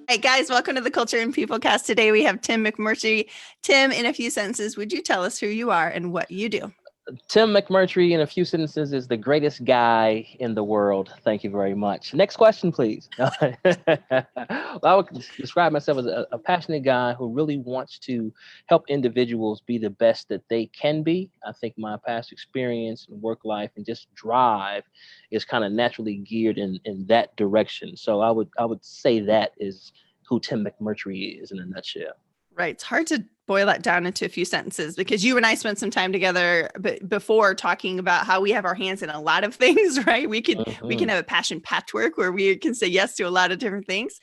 Hey guys, welcome to the Culture and People Cast. Today we have Tim McMurtry. Tim, in a few sentences, would you tell us who you are and what you do? Tim McMurtry, in a few sentences, is the greatest guy in the world. Thank you very much. Next question, please. I would describe myself as a passionate guy who really wants to help individuals be the best that they can be. I think my past experience and work life and just drive is kind of naturally geared in that direction. So I would say that is who Tim McMurtry is in a nutshell. Right. It's hard to boil that down into a few sentences because you and I spent some time together before talking about how we have our hands in a lot of things, right? We can Mhm. have a passion patchwork where we can say yes to a lot of different things.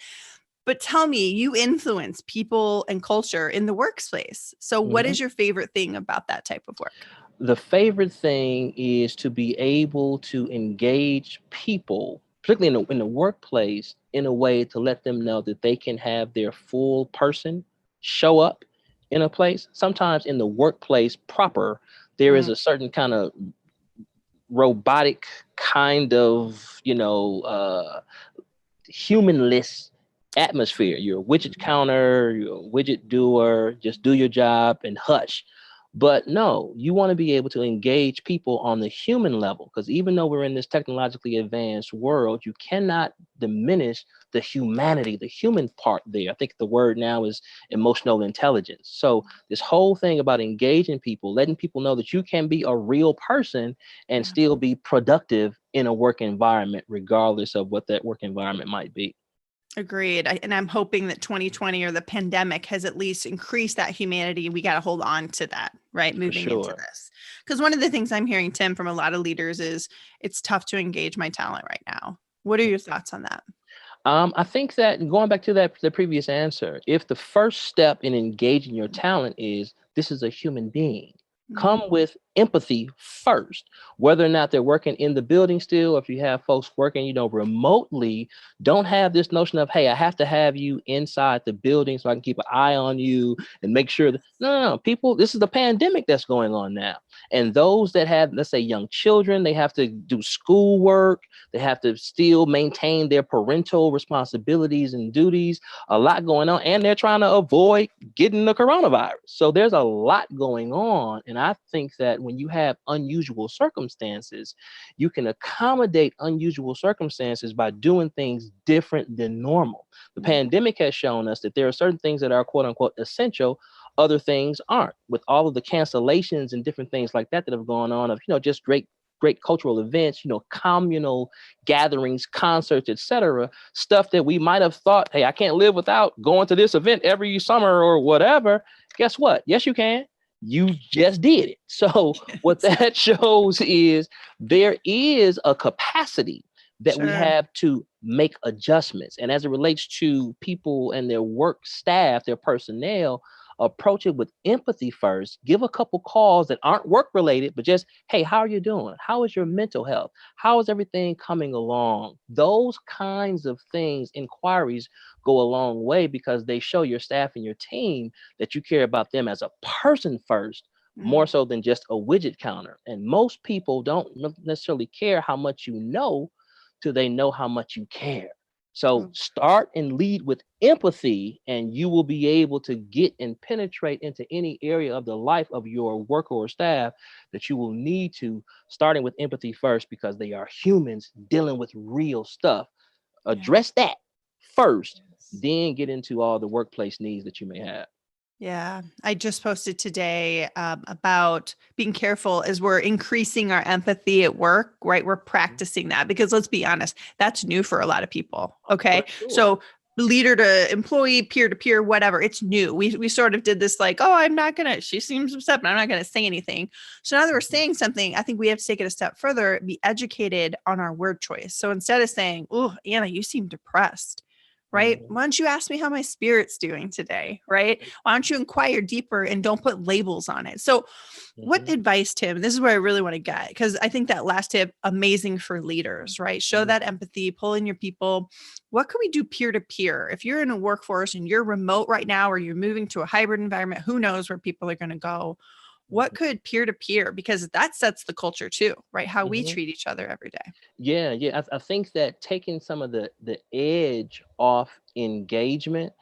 But tell me, you influence people and culture in the workspace. So what Mhm. is your favorite thing about that type of work? The favorite thing is to be able to engage people, particularly in the workplace, in a way to let them know that they can have their full person show up in a place. Sometimes in the workplace proper, there is Mm, a certain kind of robotic kind of, humanless atmosphere. You're a widget counter, you're a widget doer, just do your job and hush. But no, you want to be able to engage people on the human level because even though we're in this technologically advanced world, you cannot diminish the humanity, the human part there. I think the word now is emotional intelligence. So, this whole thing about engaging people, letting people know that you can be a real person and yeah. still be productive in a work environment, regardless of what that work environment might be. Agreed. And I'm hoping that 2020 or the pandemic has at least increased that humanity. We got to hold on to that, right? For Moving into sure. this. Because one of the things I'm hearing, Tim, from a lot of leaders is it's tough to engage my talent right now. What are your thoughts on that? I think that going back to the previous answer, if the first step in engaging your talent is this is a human being, Mm, come with empathy first. Whether or not they're working in the building still, or if you have folks working, remotely, don't have this notion of, hey, I have to have you inside the building so I can keep an eye on you and make sure that no, people, this is the pandemic that's going on now. And those that have, let's say, young children, they have to do schoolwork, they have to still maintain their parental responsibilities and duties, a lot going on, and they're trying to avoid getting the coronavirus. So there's a lot going on. And I think that when you have unusual circumstances, you can accommodate unusual circumstances by doing things different than normal. The mm, pandemic has shown us that there are certain things that are quote unquote essential, other things aren't. With all of the cancellations and different things like that that have gone on of, just great cultural events, communal gatherings, concerts, etc. Stuff that we might have thought, hey, I can't live without going to this event every summer or whatever. Guess what? Yes, you can. You just did it. So what yes. that shows is there is a capacity that we Sure. have to make adjustments. And as it relates to people and their work staff, their personnel, approach it with empathy first. Give a couple calls that aren't work related, but just, hey, how are you doing? How is your mental health? How is everything coming along? Those kinds of things, inquiries go a long way because they show your staff and your team that you care about them as a person first, more Mm, so than just a widget counter. And most people don't necessarily care how much you know till they know how much you care. So mm. start and lead with empathy, and you will be able to get and penetrate into any area of the life of your worker or staff that you will need to, starting with empathy first, because they are humans dealing with real stuff. Yeah. Address that first, Yes. then get into all the workplace needs that you may have. Yeah, I just posted today about being careful as we're increasing our empathy at work, right? We're practicing that because let's be honest, that's new for a lot of people. For Okay. sure. So leader to employee, peer to peer, whatever, it's new. We sort of did this like, oh, I'm not going to, she seems upset, but I'm not going to say anything. So now that we're saying something, I think we have to take it a step further, be educated on our word choice. So instead of saying, oh, Anna, you seem depressed. Right? Mhm, Why don't you ask me how my spirit's doing today? Right? Why don't you inquire deeper and don't put labels on it? So, what mhm, advice, Tim? This is where I really want to get because I think that last tip, amazing for leaders, right? Show mhm, that empathy, pull in your people. What can we do peer to peer? If you're in a workforce and you're remote right now or you're moving to a hybrid environment, who knows where people are going to go? what could peer-to-peer, because that sets the culture too, right? How we Mhm. treat each other every day. Yeah, yeah. I think that taking some of the edge off engagement,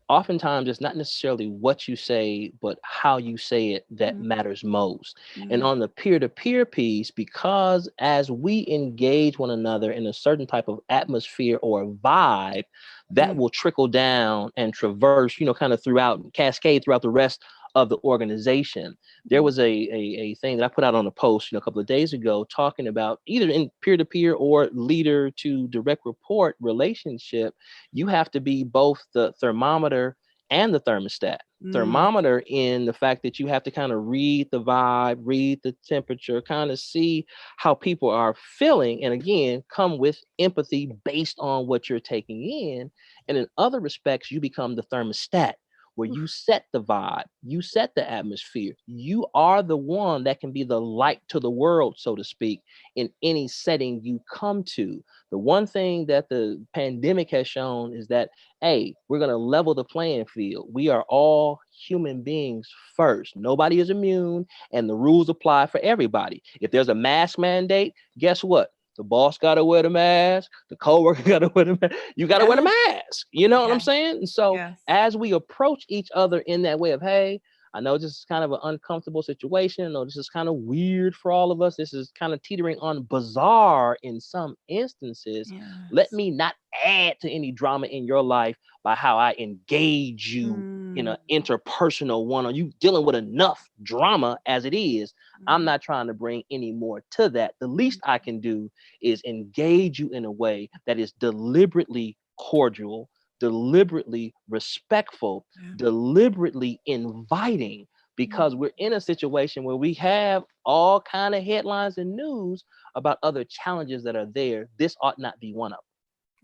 oftentimes it's not necessarily what you say, but how you say it that Mm, matters most. And mm, on the peer-to-peer piece, because as we engage one another in a certain type of atmosphere or vibe, that mm, will trickle down and traverse, kind of throughout, cascade throughout the rest of the organization. There mm, was a thing that I put out on a post, a couple of days ago, talking about either in peer-to-peer or leader to direct report relationship. You have to be both the thermometer and the thermostat. mm. Thermometer in the fact that you have to kind of read the vibe, read the temperature, kind of see how people are feeling. And again, come with empathy based on what you're taking in. And in other respects, you become the thermostat where you set the vibe, you set the atmosphere. You are the one that can be the light to the world, so to speak, in any setting you come to. The one thing that the pandemic has shown is that, hey, we're going to level the playing field. We are all human beings first. Nobody is immune, and the rules apply for everybody. If there's a mask mandate, guess what? The boss got to wear the mask. The coworker got to wear the mask. You got to wear the Yeah. mask. You know what I'm Yeah. saying? And so Yes. as we approach each other in that way of, hey, I know this is kind of an uncomfortable situation, or this is kind of weird for all of us. This is kind of teetering on bizarre in some instances. Let Yes. me not add to any drama in your life by how I engage you in Mm, an interpersonal one. Are you dealing with enough drama as it is? I'm mm, not trying to bring any more to that. The least mm. I can do is engage you in a way that is deliberately cordial, deliberately respectful, Yeah. deliberately inviting, Mm. because we're in a situation where we have all kind of headlines and news about other challenges that are there. This ought not be one of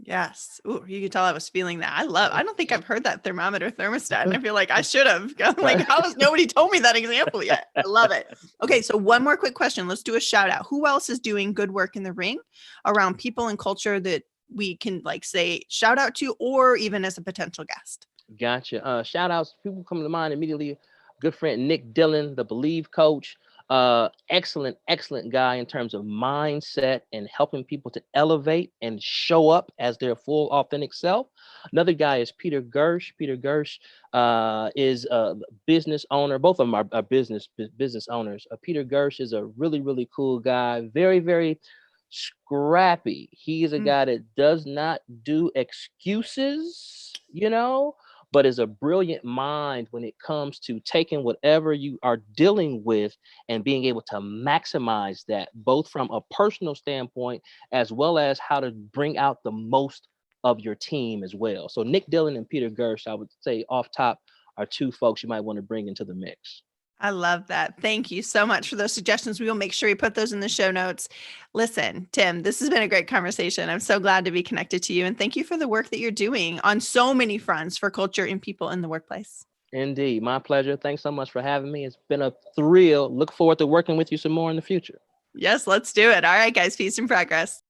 Yes. Ooh, you could tell I was feeling that. I don't think I've heard that thermometer thermostat. And I them. feel like I should have. I'm like, Right. how has nobody told me that example yet? I love it. Okay, so one more quick question. Let's do a shout out. Who else is doing good work in the ring around people and culture that we can like say shout out to, or even as a potential guest? Gotcha. Shout outs. People come to mind immediately. Good friend Nick Dillon, the Believe coach. Excellent, excellent guy in terms of mindset and helping people to elevate and show up as their full authentic self. Another guy is Peter Gersh. Peter Gersh is a business owner. Both of them are business owners. Peter Gersh is a really, really cool guy. Very, very scrappy. He is a Mm, guy that does not do excuses, but is a brilliant mind when it comes to taking whatever you are dealing with and being able to maximize that, both from a personal standpoint as well as how to bring out the most of your team as well. So Nick Dillon and Peter Gersh, I would say off top, are two folks you might want to bring into the mix. I love that. Thank you so much for those suggestions. We will make sure we put those in the show notes. Listen, Tim, this has been a great conversation. I'm so glad to be connected to you. And thank you for the work that you're doing on so many fronts for culture and people in the workplace. Indeed, my pleasure. Thanks so much for having me. It's been a thrill. Look forward to working with you some more in the future. Yes, let's do it. All right, guys, peace and progress.